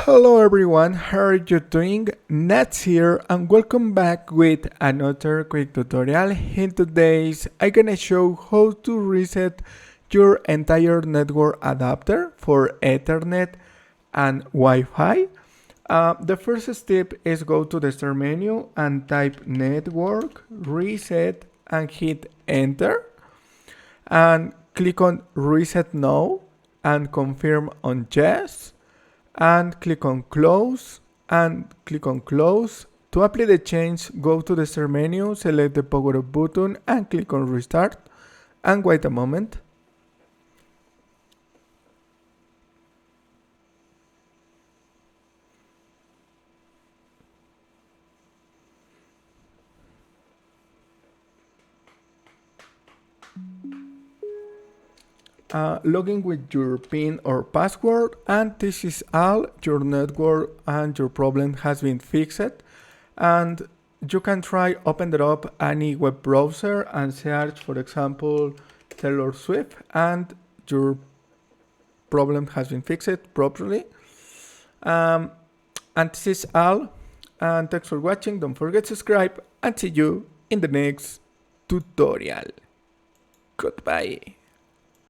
Hello everyone, how are you doing? Nats here and welcome back with another quick tutorial. In today's, I'm gonna show how to reset your entire network adapter for Ethernet and Wi-Fi. The first step is go to the start menu and type network, reset and hit enter. And click on reset now and confirm on yes. And click on close and click on close. To apply the change, go to the start menu, select the power off button and click on restart and wait a moment. Log in with your PIN or password, and this is all. Your network and your problem has been fixed, and you can try open it up any web browser and search, for example, Taylor Swift, and your problem has been fixed properly. And this is all, and thanks for watching. Don't forget to subscribe and see you in the next tutorial. Goodbye.